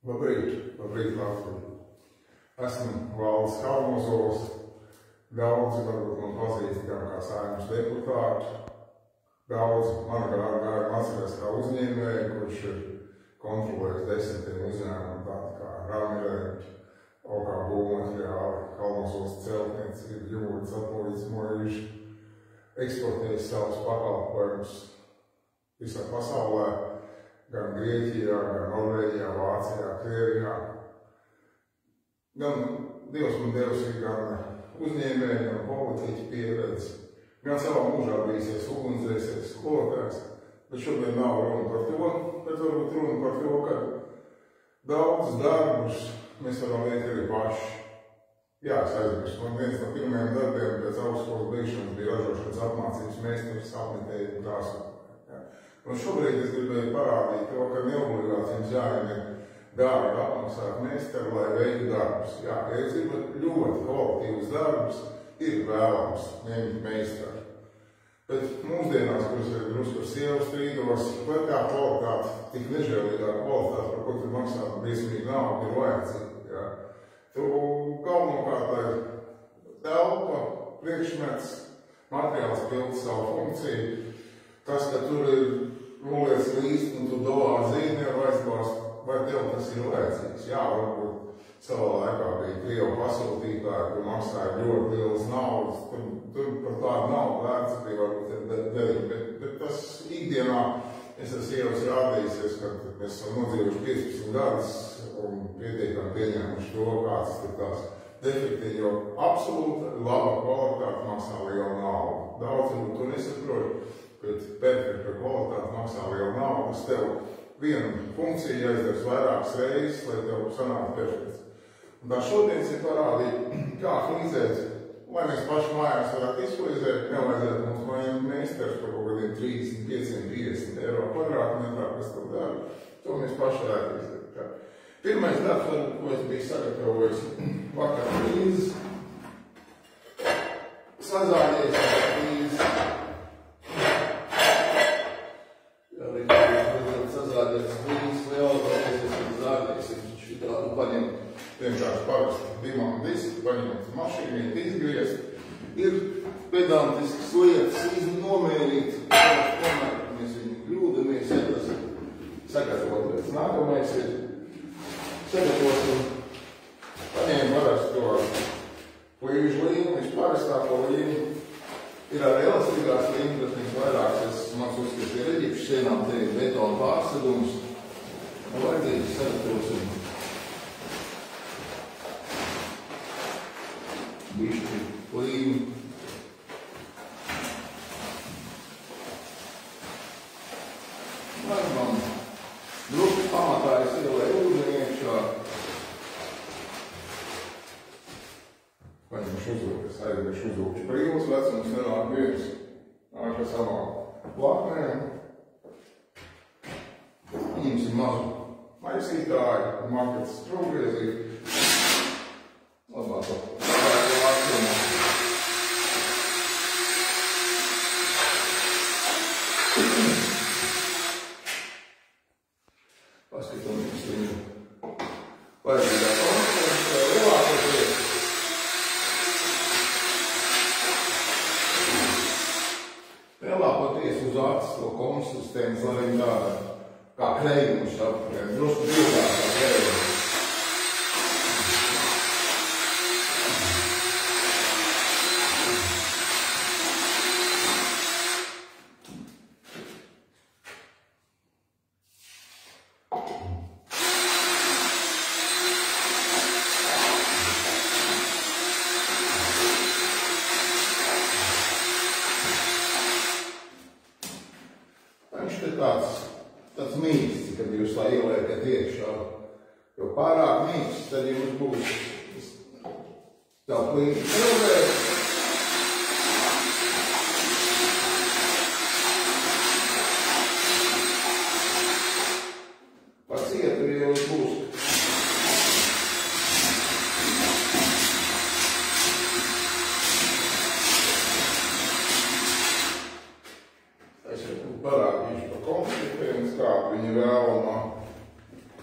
Labrīt, Latvija. Esmu Valdis Kalmozovs. Daudzi varbūt man pazīst gan kā Saeimas deputātu. Daudzi man gājumi atceras kā uzņēmēju, kurš ir kontrolējis 10 uzņēmumu tādi kā Ramireņķi, OK būvmateriāli, Kalmozovs celtniecība, Jūras atpūļas mūrīši, eksportējis savus pakalpojumus visā pasaulē, gan Grieķijā, gan Norvēģijā, Vācijā, Krievijā. Gan Dievs man devis ir gan uzņēmēji, gan politiķi pieredzi, gan savā mūžā bijusies ugunsdzēsējs, skolotājs, bet šodien nav runa par to, bet varbūt runa par to, ka daudz darbus mēs varam veikt arī paši. Jā, es aizmirstu, man viens no pirmajiem darbiem pēc augstskolas beigšanas bija ražošanas apmācības meistars apmetēji un krāsotāji. Un šobrīd es gribēju parādīt to, ka neobligāti jums jāiet dārgi apmaksāt meistaru, lai veiktu darbus. Jā, ja jūs gribat ļoti kvalitīvus darbus, ir vēlams ņemt meistaru. Bet mūsdienās, kuras ir drusku ar sievu strīdos, vai tā kvalitāte, tik nežēlīgā kvalitāte, par ko tu maksā briesmīgi naudu, ir vajadzīga. Tu galvenokārt, lai telpa, priekšmets, materiāls pilda savu funkciju, tas, ka tur ir noliec līst un tu dolāru zīmēru aizbāzt, vai tev tas ir vajadzīgs? Jā, varbūt savā laikā bija Krievu pasūtītāji, kur maksāja ļoti lielas naudas, tur par tādu naudu vērts arī varbūt ir derīgi, bet tas ikdienā es ar sievas rādījusies, ka mēs esam nodzīvojuši 15 gadus un pietiekami pieņēmuši to, kāds tur tās defekti, jo absolūti laba kvalitāte maksā lielu naudu. Daudz varbūt to nesaprot, bet perfekta kvalitāte maksā lielu naudu, tas tev vienu funkciju jāizdara vairākas reizes, lai tev sanāk perfekts. Un tā šodienas ir parādīt, kā flīzēt, lai mēs paši mājās varētu izflīzēt, nevajadzētu mums mājām meistars par kaut kādiem 35–50 eiro kvadrātmetrā, kas to dara. To mēs paši varētu izdarīt. Pirmais darbs, ko es biju sagatavojis vakar flīzes, sazāļies ar flīzes. Vienkārši parasti dimām disku, paņemt mašīnīt, izgriezt. Ir pedantisks lietas, nomērīt, tomēr mēs viņu kļūdamies, ja tas sagatavoties. Nākamais ir sagatavosim, paņēmu parasti to flīžu līmu, vispāristāko līmu. Ir arī elastīgās līmes, bet viņas vairākas, mans uzskats ir eģipšu sienām, te ir betona pārsegums. Un vajadzīgi sagatavosim bišķi līmi. Lai man drusku pamatā es ielēju ūdeni iekšā. Paņemšu uzlūku, es aizviešu uzlūku prīvus, vecums nenāk viens. Nāka savā plaknē. Ņemsim mazu maisītāju, marketas strūgriezīti. Labāk to. Paskatāmies viņu vajadzīgā konstitūcijā lielākoties. Lielākoties uz acis to konsistenci, lai viņi tāda kā kreimuši apkārt, drusku divāk kā kreimuši. Viņš ir tāds mīksts, kad jūs tā ieliekat iekšā. Jo pārāk mīksts, tad jums būs tā plīna pilvēs. Pa cietu jums būs. Es jau parādīšu pa konsistenci, kādu viņi vēlamā.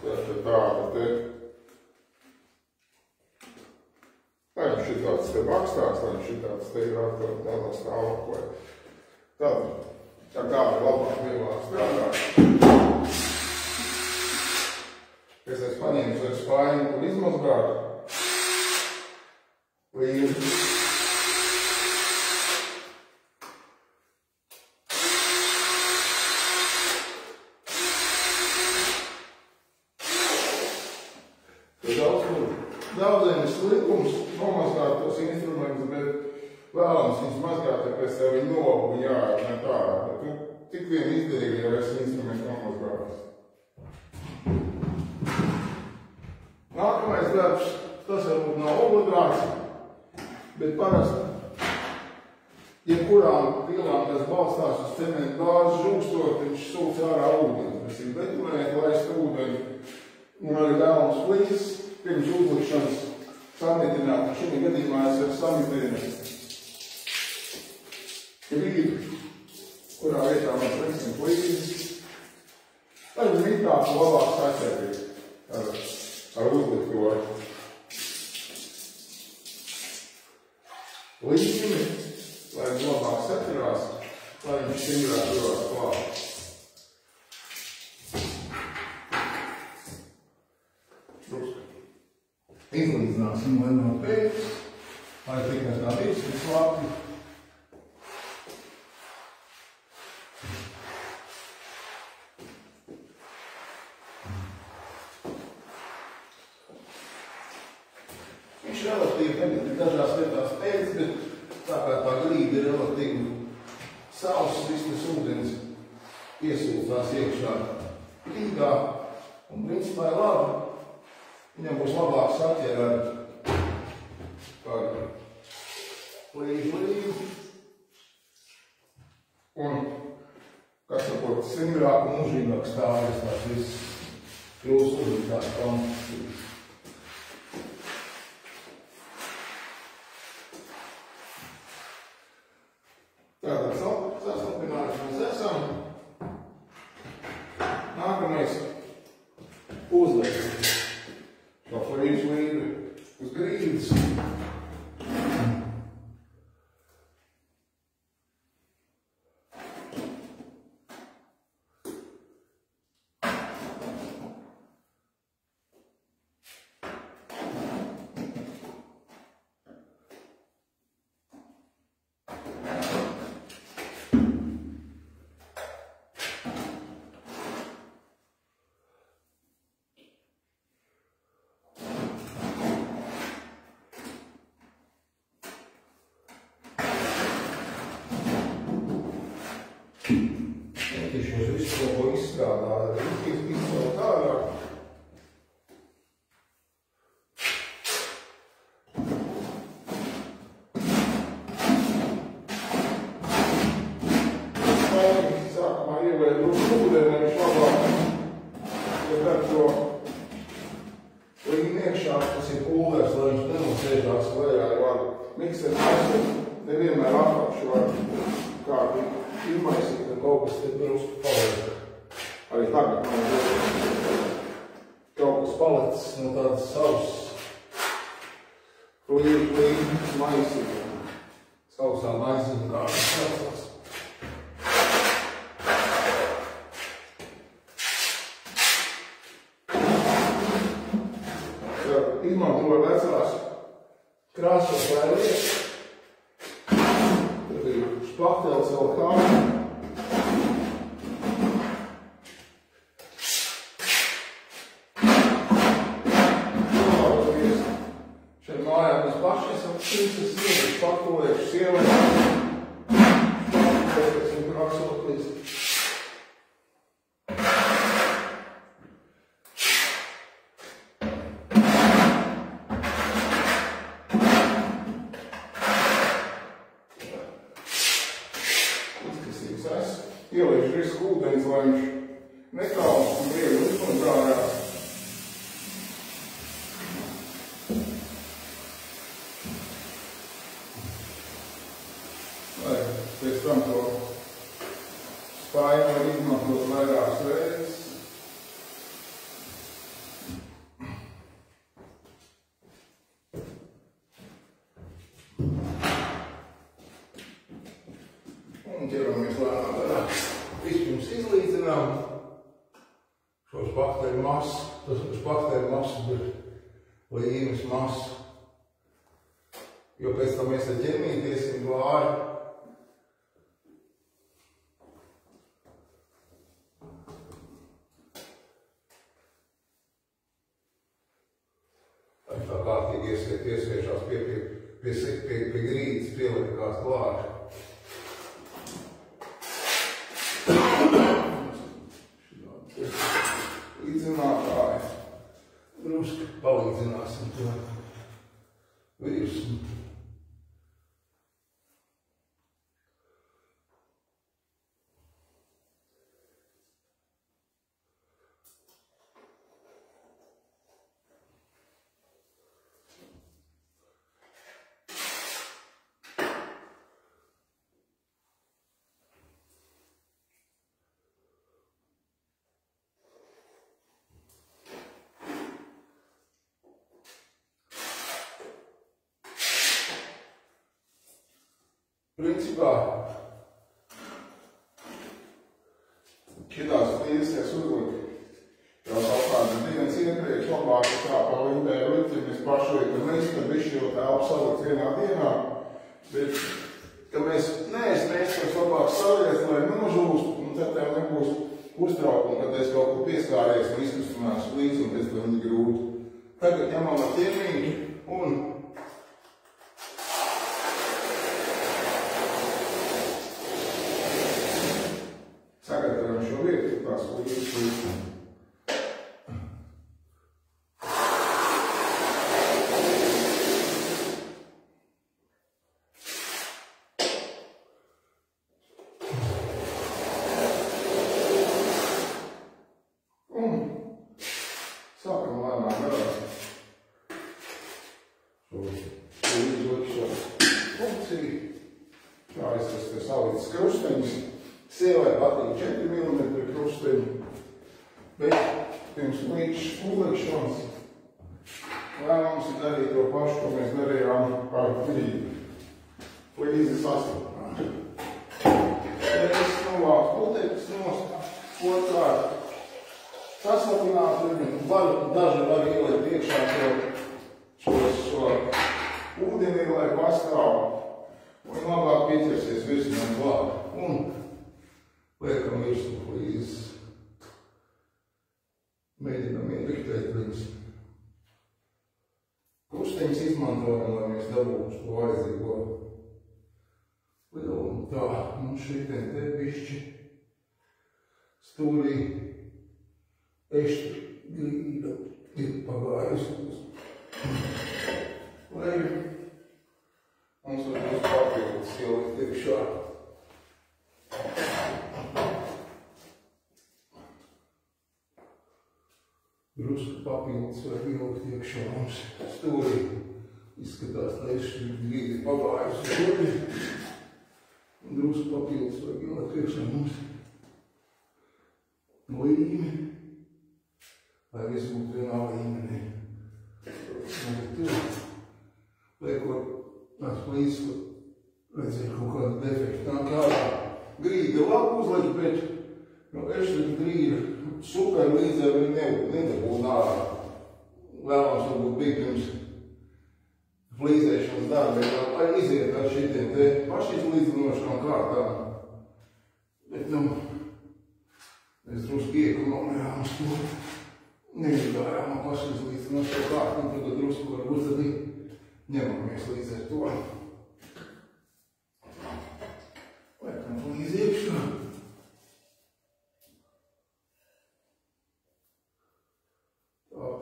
Tāda te. Lai viņš šitāds te bakstās, lai viņš šitāds te ir atkal tādā stāvoklē. Tad, kā kāda labāk vieglāk strādāt. Es esmu paņēmis ar spaiņu un izmazgātu. Līdzi. Daudziem ir slikums nomazgāt tos instrumentus, bet vēlams viņus mazgāt, tāpēc tev viņi nolabu un jāatmet ārā. Bet tu tik vien izdevīgi, ja esi instrumentu nomazgātas. Nākamais darbs, tas varbūt nav obligāts, bet parasti, jebkurām pilām, kas balstās uz cementu bāzi žūkstot, viņš sūc ārā ūdeni. Mēs ir betonēt, laist ūdeni un arī vēlams flīzes. Pirms uzlikšanas samitināt, un šī gadījumā es ar samitējumu grīdu, kurā vietā mēs liksim flīzes. Tad mitāk un labāk saķerīt ar uzlikto līmi, lai labāk saķerās, lai viņš stingrāk turās klāt. Izlīdzināsim, lai nav pēc, lai tikai tā visu slāpti. Viņš relatīvi nebija dažās vietās pēc, bet tā kā tā grīda ir relatīvi sauss, vistas ūdens iesūcās iekšā grīdā un principā ir labi. Viņam būs labāk saķer ar līdzi un, kas sakot, stingrāk un mūžīgāk stāvis tās viss kļūst uzliktās konstrukcijas. Tātad sasnapinājuši mēs esam. Nākamais uzliekam. Šo flīžu līdi uz grīdas. Šos visu kaut ko izstrādāt, izcelt ārā. Sākumā ielēja drusku ūdeni, viņš labāk, ja tad to līmi iekšā, tas ir pulvers, lai viņš nenosēžās lejā, jo ar mikseru maisu nevienmēr apakšu var kādi izmaisīt, un kaut kas te drusku paliek. Arī tagad man ir kaut kas palicis no tādas savas līdzi maisi. Sausā maisi un tādas saucās. Izmantoju vecās krāsotājā lietas. Tur bija špaktels vēl kāda. Šeit mājā mēs paši esam šīs sievas špaktelējuši sievai. Špaktēsim krāsot līdz. Ieliešu risku ūdens, lai viņš nekāls un viegli izmantrājās. Lai pēc tam to spaiņu var izmantot vairākas reizes. Iezinām šos bakteļu masu, tas bakteļu masu ir līmes masu. Jo pēc tam mēs ar ķermīti iesim glāri. Tā kārtīgi iesviežās pie grīdas, pielikās glāri. Līdzinātāji. Drusku palīdzināsim to virsmu. Principā šitās plīsēs uzlikt jau kaut kādas dienas iepriekš, labāk tā pa lindēju likt, ja mēs pašliekam mēs, tad viši jau telpu salikt vienā dienā, bet, ka mēs neesam labāk saliet, lai nožūst, un tad tev nebūs uztraukumi, kad es kaut ko pieskārēs un izkustinās līdzi, un pēc tam viņi grūti. Tagad ņemam ar ķermīņu un sagatavojam šo vietu, tās līdzes. Un sākam lēnām garāk šo līdzlikšanu funkciju. Tā es te salīdz krusteņus. Sievai patīk 4 mm krusteņi, bet pirms uzlikšanas lēmums ir darīt to pašu, ko mēs darījām ar grīdu. Līdzi sastapināt. Es novāku putekļus nost, otrkārt sastapināt viņu. Daži var ielikt iekšā šo ūdeni, lai pastāv. Un labāk pieķersies virsmēm klāt. Un liekam virsmu līdz. Mēģinam iepiktēt viņus. Krusteņus izmantojam, lai mēs dabūtu šo vajadzīgo lielumu. Tā, mums šitien te bišķi stūrī eštra grīda ir pagājusi uz leju. Mums varbūt papildus ielikt iekšā. Drusku papildus var ielikt iekšā mums stūrī. Izskatās, ka eštra grīda ir pagājusi uz leju. Drusku papildus var ielikt iekšā mums līmi, lai viss būtu vienā līmenī. Liekot tās plīsas, kur redzēja kaut kādu defektu nāk ārā. Grīda labi uzlikt, bet eštra grīda super līdzē viņi nedabūs ārā. Vēlams varbūt bija pirms flīzēšanas darbi, lai iziet ar šitiem te pašizlīdzinošām kārtām. Bet, mēs drusku iekonomējām uz to. Neizgājām ar pašizlīdzinošo kārtu, un tad drusku varbūt tad ņemamies līdz ar to. Liekam līdz iekšā.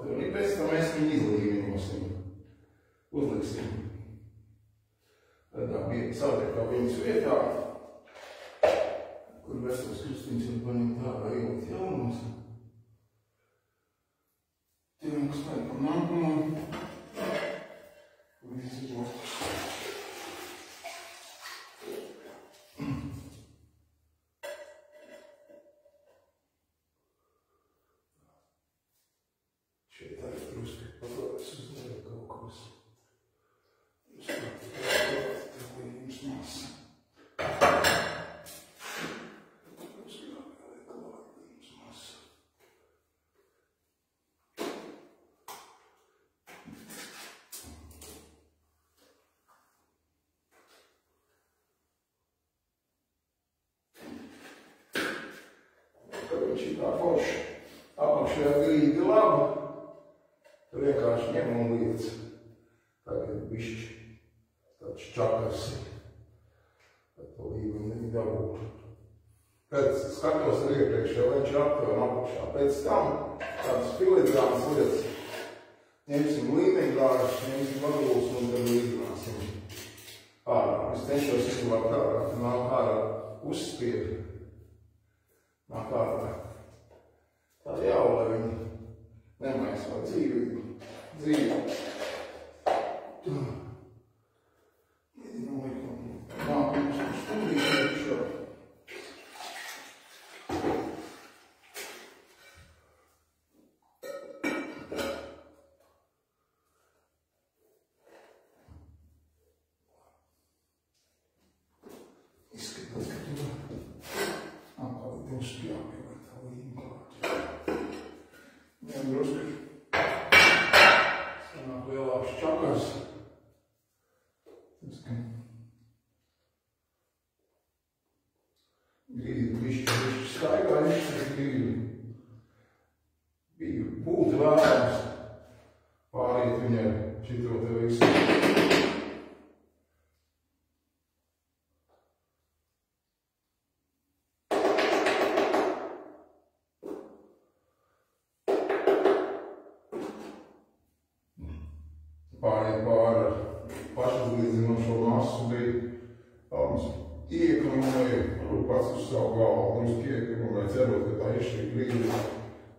Un pēc tam mēs viņu izlīminosim. Uzliksim. Tādā saliekā viņas vietā, kur vesels krustiņš var paņemt ārā ielikt jaunums. Ķeramies laikam nākamā. Viss ir būt. Šeit arī drusku pagājas uz leju kaut kas. Drusku pagājas, tā līnijas masa. Drusku jāpieliek klāt. tā forši. Apakšējā grīda laba. Tu vienkārši ņem un liec. Tagad bišķi tāds čakars. Tad to līmeni dabūtu. Pēc skatos ar iepriekšējo, viņš ir aptuveni apakšā. Pēc tam tāds filigrāns lietas. Ņemsim līmeņgāžus, ņemsim agulus un tad līdzināsim ārā. Es cenšos izglābt ārā, ka nāk ārā uzspied. Nāk ārā. Tā jau, lai viņi nemaisā dzīvību. Nāk mums uz stundīt iekšā. Grīdi bišķi staigājuši, tas bija būt vērams pāriet viņai šito te visu. Pāriet pāri ar pašizlīdzinošo masu bija ieklimēja pats uz savu galvu, un uz ieklimēja cerot, ka tā išķi grīdi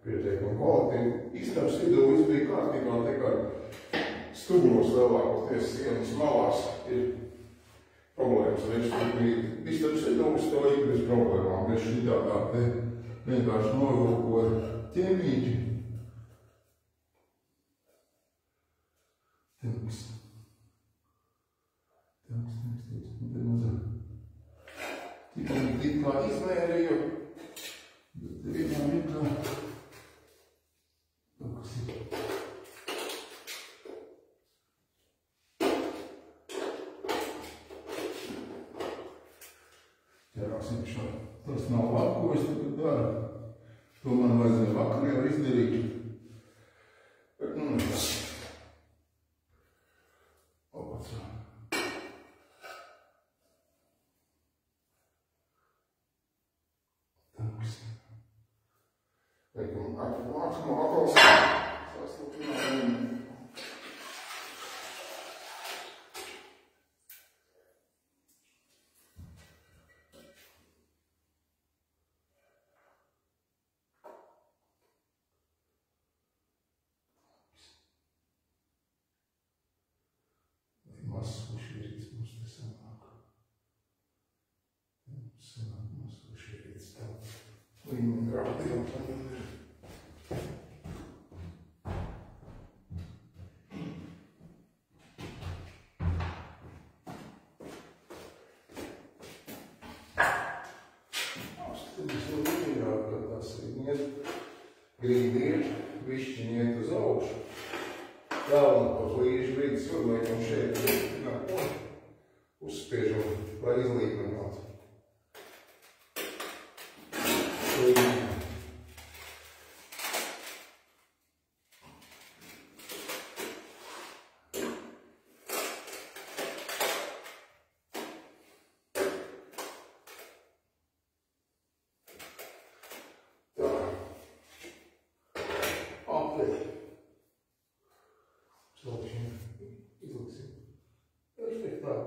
pietiekami kvalitīvi. Istabas vidū viss bija kārtībā, tikai stūros lielākoties sienas malās ir problēmas ar išķi grīdi. Istabas vidū uz to ik bez problēmām, bet šitā tā te vienkārši novilko ar ķemīķi. Tik kā izmērīju, bet vienā vietā kas ir. Ķerāsim šā. Tas nav labi, ko es tagad daru. To man vajadzēja vakar jau izdarīt. Bet nu nekas. Opacā. Nākamā atbalsts sastopinājumi. Vai mazs ušvīrīts mums te sanāk. Sanāk mazs ušvīrīts tā. Līmeni grāmatījām paņem ir. Grīdi ir, višķiņi iet uz augšu. Galvenā pat līdzi grīdas varliekam šeit uzspiežam, lai izlīmenotu.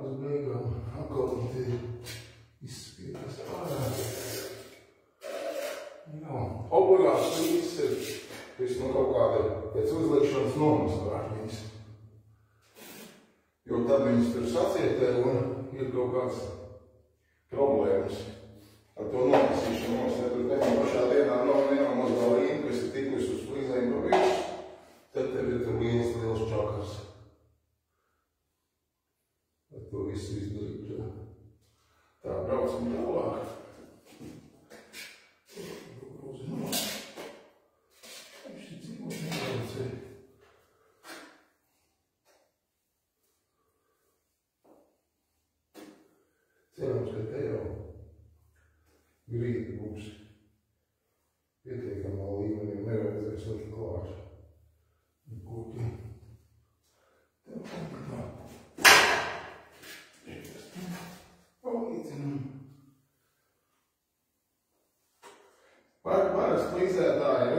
Uz beigām atkal te izspiedas ārā. Jā, obligāts līdzes ir viss no kaut kāda pēc uzlikšanas nomaskāt viņas. Jo tad viņas tur sacietē un ir kaut kāds problēmas ar to nomasīšanos. Ja tur tajā pašā dienā nav mazā līnija, kas ir tikusi uz plīzēm no virsmas, tad tev ir tur liels čakars. Ar to visu izdarīt. Tā, braucam tālāk. Cerams, ka te jau grīdi būs pietiekami.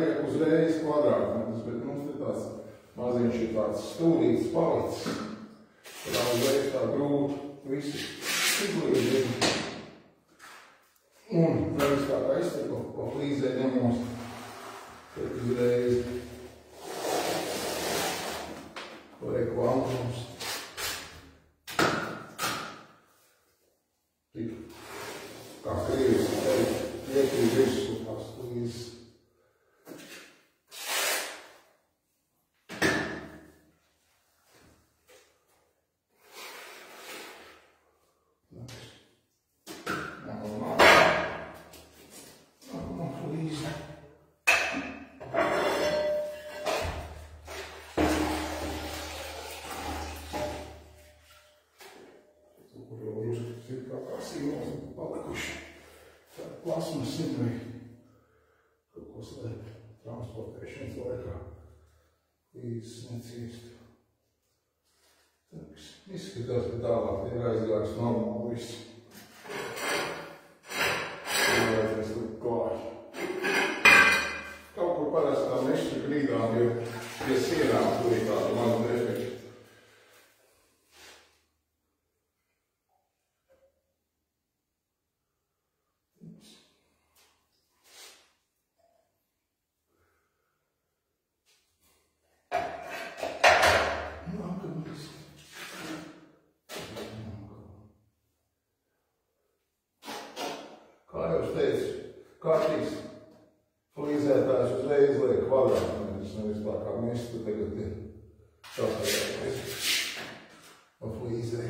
neliek uzreiz kvadrātmetrus, bet mums te tāds maziņš ir tāds stūrīts palicis. Kurā uzreiz tā grūti visu izlīdzīt. Un reiz kā aizteku, pa flīzē ņemos, tad uzreiz liek valnums. Tik kā krīvis, iekrīt visu tās flīzes. Plasmas simtmei kaut ko slēpt transportēšanas laikā, līdz neciestu. Izskatās, ka tālāk ir aizgājis normāli viss. Vajadzēs likt klāt. Kaut kur parasti tā nešķi grīdām, jo pie sienām tur ir tāda maza defekta. Kā jau es teicu, kārtīgs flīzētājs uzreiz liek kvadrātmetrus, nevis tā kā mēs tu tagad ir šāpējāmies pa flīzē.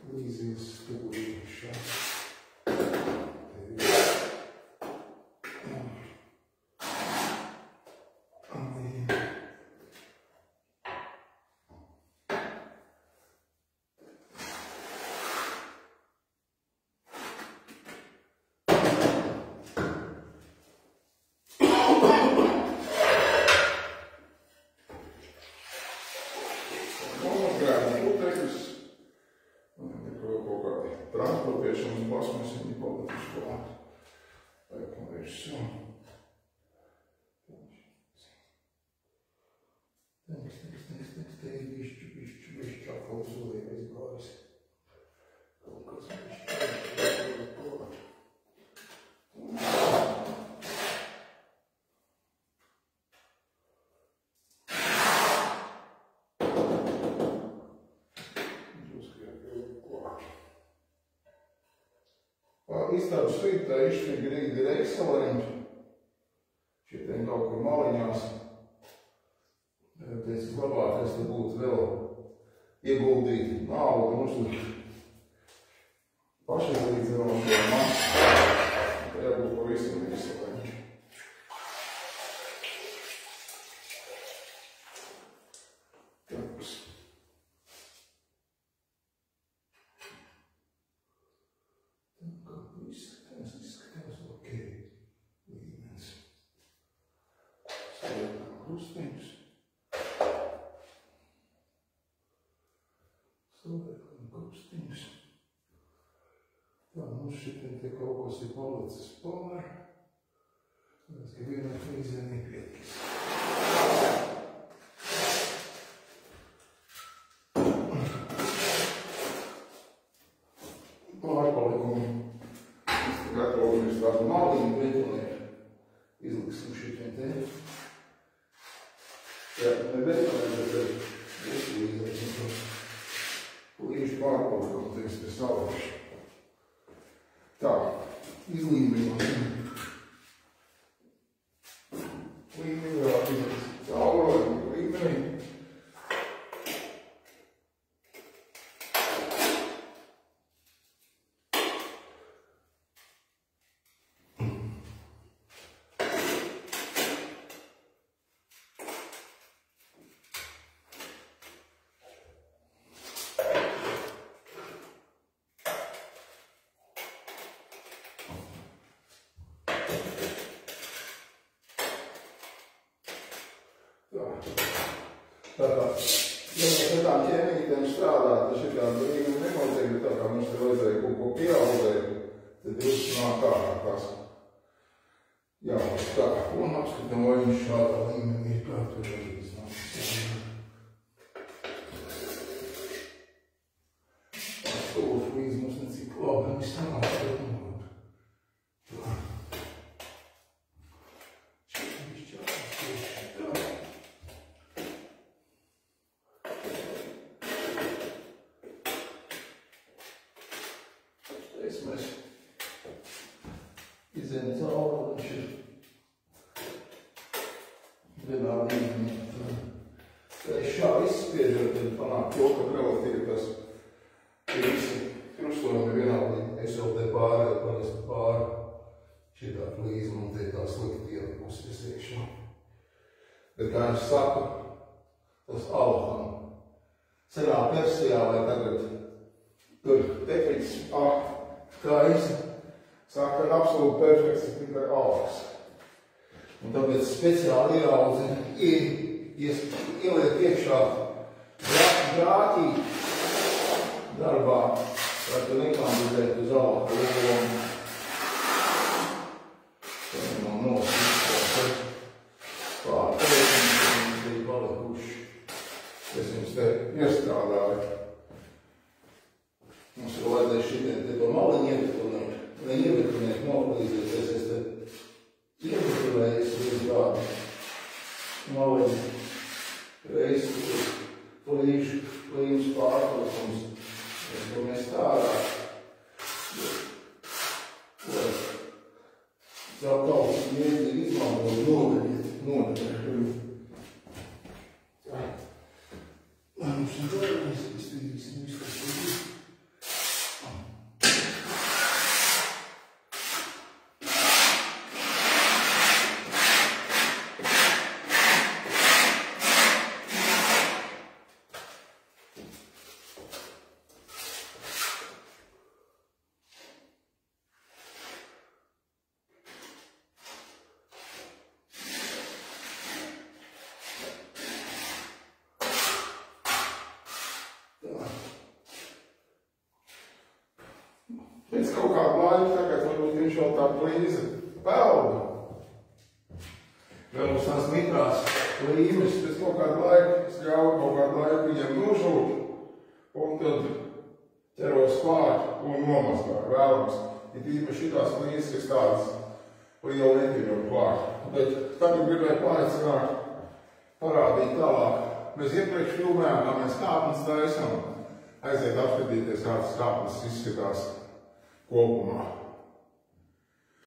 Flīzes stūrīšā. Transportēšanas plasmas viņi palikuši klāt. Laikam visu. Bišķi apkals uzliek aizgājis. Kaut kas bišķi klāt. Istabas rītā išķi grīdi ir ekscelenti. Šitiem kaut kur maliņās. Pēc labākais te būtu vēl ieguldīt naudu un uzlikt pašizlīdzinošo masu. Tā jābūt pavisam ekscelenti. Izskatās ok. Līmenis. Saliekam krustiņus. Tā, mums šitien te kaut kas ir palicis pār. Tāpēc, ka vienai flīzē nepietiks. Pārpalikumi. Gatavojamies tādu maliņu betonēru. Izliksim šitien te. Jā, ne betonēru, bet uzlīdzēsim to plīšu pārpalikumu, teiks te salauši. Tā, izlīmējam. Līmējām, caurojam, līmējam. Tā kā, ja mēs ar tām ķēmītēm strādāt, tad šitām līmeni nenoteikti, tā kā mums te vajadzēja kaut ko pieaudēt, tad jūs nāk ārā tās. Jā, tā, un apskatām, vai viņš šādā līmenī ir kā tur iznāks. Tās stūras līdz mums necik labi, viņš sanāk, bet nolāk. Tā. Mēs izējam cauri, viņš ir vienā līmenī. Šā izspiežot, tad panāk to, ka relatīvi tas ir visi krustojumi vienā līmenī. Es jau te pārēju, parasti pāri šitā plīzma un te tā slikti ielipusies iekšā. Bet kā es saku, tas Alham senā Persijā vai tagad tur tekriks kā es saka, ka absolūti perfekts ir tikai augs. Un tāpēc speciāli ieraudzina, ieliek iekšā grāķī darbā, lai tu nekandidēt uz augu lomu. Tā nav nosīkot. Pārteikums, ka mums bija palikuši. Es jums te iestrādāju. Mums ir vajadzēja šitiem te to maliņu iebetonēt, noplīzīties. Es te iebetonēju līdz kādu maliņu. Reiz plīžu pārpilsums. Es to mēs tārā. Savu kaut mērķi izmantot nodeļu. Lai mums mēs iztīrīsim visu, kas tur ir. Pēc kaut kādu laiku, tagad varbūt viņš vēl tā plīza peldu. Vēl uz tās mitrās līmes, pēc kaut kādu laiku, es ļauju kaut kādu laiku viņiem nožūt, un tad ķeros klāt un nomazgāju vēlams. Ir īpaši šitās līdzes, kas tādas liela netīrot klāt. Bet tagad gribēju pārēcināt, parādīt tālāk. Mēs iepriekš filmējām, kā mēs kāpnes taisam. Aiziet apskatīties, kā tas kāpnes izskatās kopumā.